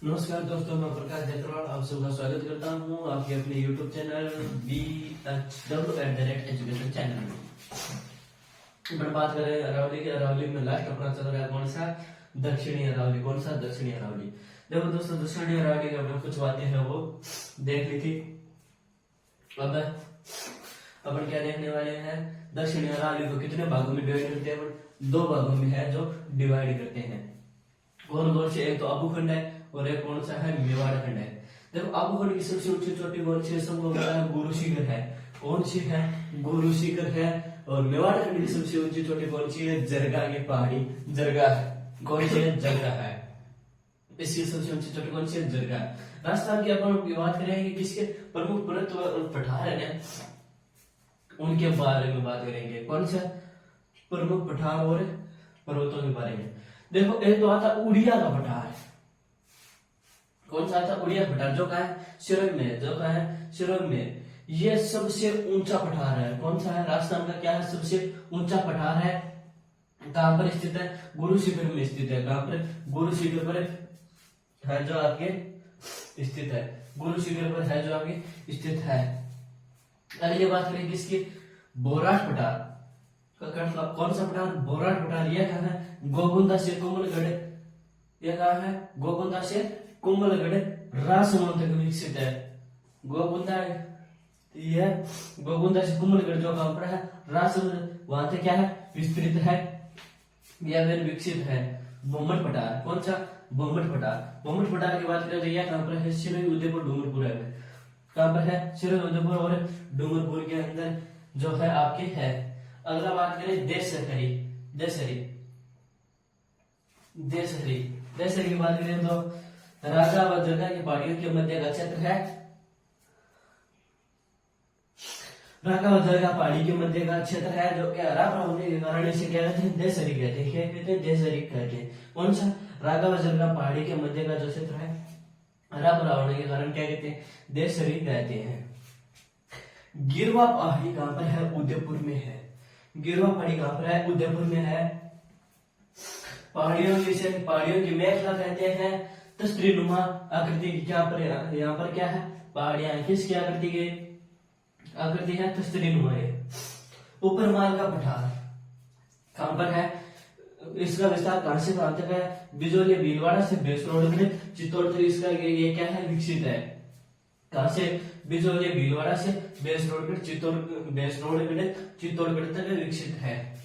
नमस्कार दोस्तों, मैं प्रकाश जयसवाल आप सबका स्वागत करता हूँ आपके अपने YouTube चैनल BHW@एजुकेशन चैनल में। अपन बात करें अरावली की। अरावली में लास्ट अपना चल रहा है कौन सा? दक्षिणी अरावली। कौन सा? दक्षिणी अरावली। देखो दोस्तों, दक्षिणी अरावली की हमने कुछ बातें हैं वो देख ली थी। अब अपन क्या देखने वाले हैं? दक्षिणी अरावली को कितने भागों में डिवाइड करते हैं? दो भागों में है जो डिवाइड करते हैं। कौन कौन से? एक तो आबूखंड है और एक कौन सा है? मेवाड़ खंड है। देखो आबूखंड की सबसे ऊंची चोटी कौन सी है? सबको पता है, गुरु शिखर है। कौन सी है? गुरु शिखर है। और मेवाड़ खंड की सबसे ऊंची चोटी कौन सी है? जरगा की पहाड़ी जरगा है। कौन सी है? जरगा है। इसकी सबसे ऊंची चोटी कौन सी है? जरगा। राजस्थान की अपन बात करेंगे, किसके प्रमुख पर्वत और पठार है ना, उनके बारे में बात करेंगे। कौन सा? प्रमुख पठार और पर्वतों के बारे में। देखो एक तो आता उड़िया का पठार। कौन सा आता? उड़िया पठार, जो कहा है शिरंग में। जो कहा है शिरंग में। ये सबसे ऊंचा पठार है। कौन सा है? राजस्थान का क्या है? सबसे ऊंचा पठार है। कहां पर स्थित है? गुरु शिखर में स्थित है। कहां पर? गुरु शिखर पर है जो आपके स्थित है। गुरु शिखर पर है जो आपके स्थित है। अगली बात करें किसकी? बोराट पठार। कौन सा पठार? बोराट पठार। यह कहा है? गोगुंदा से कोमलगढ़। यह कहा है? गोगुंदा से कोमलगढ़ राजसमंद तक विकसित है। गोगुंदा, यह गोगुंदा से कोमलगढ़ जो कहां पर है? राजसमंद, वहां तक क्या है? विस्तृत है या फिर विकसित है। बोमट पठार। कौन सा? बोमट पठार। बोमट पठार की बात करें तो यह कहां पर है? सिरोही, उदयपुर, डूंगरपुर है। कहां पर है? सिरोही, उदयपुर और डूंगरपुर के अंदर जो है आपके है। अगला बात करें देशहरी। देशहरी देशहरी देशहरी की बात करें तो राजा व जरगा की पहाड़ियों के मध्य का क्षेत्र है। राजा व जरगा पहाड़ी के मध्य का क्षेत्र है जो कि हरा भरा होने के कारण इसे क्या कहते हैं? देशहरी कहते हैं। क्या कहते हैं? देशहरी कहते हैं। कौन सा? राजा व जरगा पहाड़ी के मध्य का जो क्षेत्र है हरा भरा होने के कारण क्या कहते हैं? देशहरी कहते हैं। गिरवा पहाड़ी कहां पर है? उदयपुर में है। गिरवा पहाड़ी कहां पर है? उदयपुर में है। पहाड़ियों की मेखला कहते हैं। तस्त्री नुमा आकृति की क्या पर? यहाँ पर क्या है? पहाड़ियां किसकी आकृति की आकृति है? तस्त्री नुमा है। ऊपर माल का पठार कहां पर है? इसका विस्तार कहां से कहां तक है? बिजोली भीलवाड़ा से बेसरोड चित्तौड़ तक इसका ये क्या है? विकसित है। कहां से? बिजोली भीलवाड़ा से बेसरोड चित्तौड़गढ़ तक विकसित है।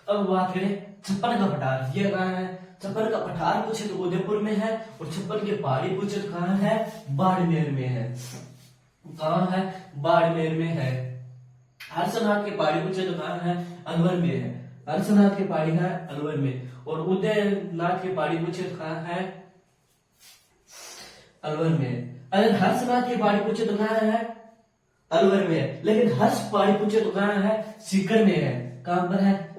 अब बात करें छप्पन का पठार। ये कहां है? छप्पन का पठार पूछे तो उदयपुर में है। और छप्पन के पहाड़ी पूछे तो कहां है? बाड़मेर में है। कहां है? बाड़मेर में है। हर्षनाथ के पहाड़ी पूछे तो कहां है? अलवर में है। हर्षनाथ के पहाड़ी है अलवर में। और उदयनाथ के पहाड़ी पूछे तो कहां है? अलवर में। अगर हर्षनाथ की पहाड़ी पूछे तो कहां है? अलवर में है। लेकिन हर्ष पहाड़ी पूछे तो कहां है? सीकर में है। कहां पर है?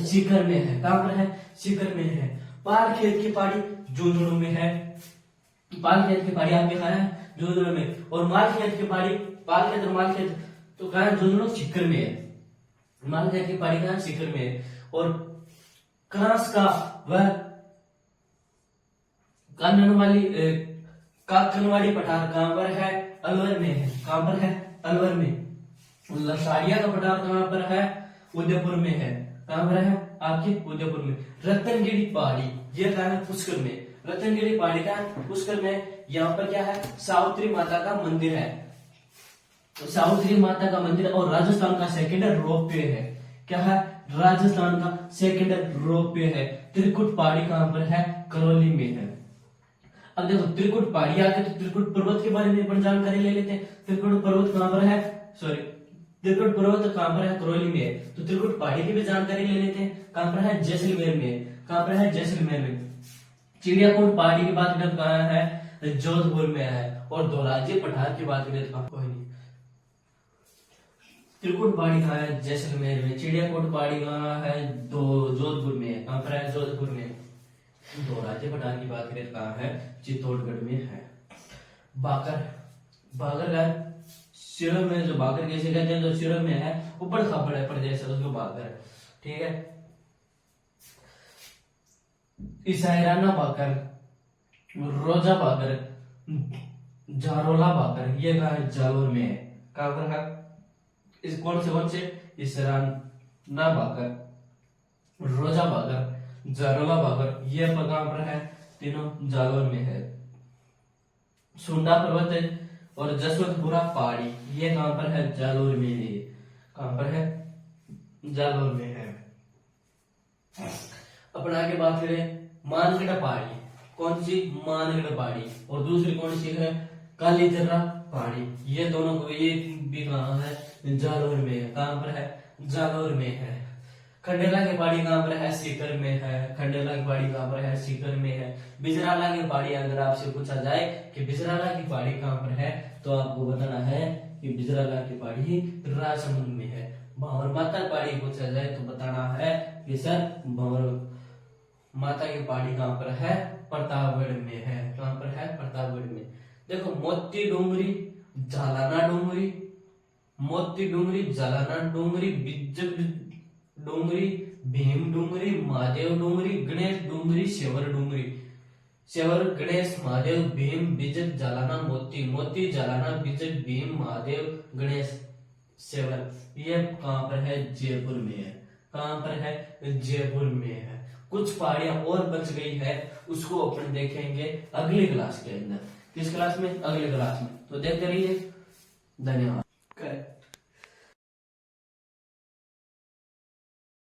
सीकर में है। कहां पर है? सीकर में है। पाल खेत की पहाड़ी झुंझुनू में है। पाल खेत की पहाड़ी आपके कहां है? झुंझुनू में। और माल खेत की पहाड़ी, पाल खेत और माल खेत तो कहां है? झुंझुनू, सीकर में है। माल खेत की पहाड़ी कहां? सीकर में है। और क्रास का वह काकनवाड़ी पठार कहां पर है? अलवर में है। कहां पर है? अलवर में। लसाड़िया का पठार कहां पर है? उदयपुर में है। कहां पर है? आपके उदयपुर में। रतनगिरी पहाड़ी ये कहां है? पुष्कर में। रतनगिरी पहाड़ी का पुष्कर में। यहाँ पर क्या है? सावित्री माता का मंदिर है। तो सावित्री माता का मंदिर और राजस्थान का सेकेंड रोपवे है। क्या है? राजस्थान का सेकेंड रोपवे है। त्रिकुट पहाड़ी कहां पर है? करौली में है। अब देखो त्रिकुट पहाड़ी आके तो त्रिकुट पर्वत के बारे में अपन जानकारी ले लेते हैं। त्रिकुट पर्वत कहां पर है? त्रिकुट पर्वत कहां पर है? करौली में है। तो त्रिकुट पहाड़ी की भी जानकारी ले लेते हैं। कहां पर है? जैसलमेर में। कहां पर है? जैसलमेर में। चिड़ियाकोट पहाड़ी की बात करें तो कहां है? जोधपुर में है। और धोलाजी पठार की बात करें तो कोई नहीं। त्रिकुट पहाड़ी कहां है? जैसलमेर में। चिड़ियाकोट पहाड़ी कहां है? जोधपुर में है। कहां पर है? जोधपुर में। धोलाजी पठार की बात करें तो कहां है? चित्तौड़गढ़ में है। बाकर का सिरों में, जो बाकर कैसे कहते हैं, जो सिरों में है ऊपर खापड़ है प्रदेश है उसको बाकर। ठीक है। इसायराना बाकर, रोजा बाकर, जारोला बाकर, ये कहा है जालोर में है। कहां पर है? इस कौन से इसराना बाकर, रोजा बाकर, जारोला बाकर, ये कहां पर है? तीनों जालोर में है। सुंडा पर्वत और जसवंतपुरा पहाड़ी, ये कहां पर है? जालोर में है। कहां पर है? जालोर में है। अपन आगे बात करें मानगढ़ पहाड़ी, कौन सी? मानगढ़ पहाड़ी। और दूसरी कौन सी है? कालीतिर्रा पहाड़ी। ये दोनों को एक भी कहां है? जालोर में है। कहां पर है? जालोर में है। खंडेला की पहाड़ी कहां पर है? सीकर में है। खंडेला की पहाड़ी कहां पर है? सीकर में है। बिजराला की पहाड़ी, अगर आपसे पूछा जाए कि बिजराला की पहाड़ी कहां पर है, तो आपको बताना है कि बिजराला की पहाड़ी राजसमंद में है। भंवर माता की पहाड़ी पूछा जाए तो बताना है कि सर भंवर माता की पहाड़ी कहां पर है? प्रतापगढ़ में है। कहां पर है? प्रतापगढ़ में। देखो मोती डूंगरी, जालाना डूंगरी, मोती डूंगरी, जालाना डूंगरी, बिज्जक डूंगरी, भीम डूंगरी, महादेव डूंगरी, गणेश डूंगरी, सेवर डूंगरी। सेवर, गणेश, महादेव, भीम, बिजक, जालाना, मोती, मोती, जालाना, बिजक, भीम, महादेव, गणेश, सेवर। ये कहां पर है? जयपुर में है। कहां पर है? जयपुर में है। कुछ पहाड़ियां और बच गई है, उसको अपन देखेंगे अगली क्लास के अंदर। किस क्लास में? अगली क्लास में। तो देखते रहिए। धन्यवाद।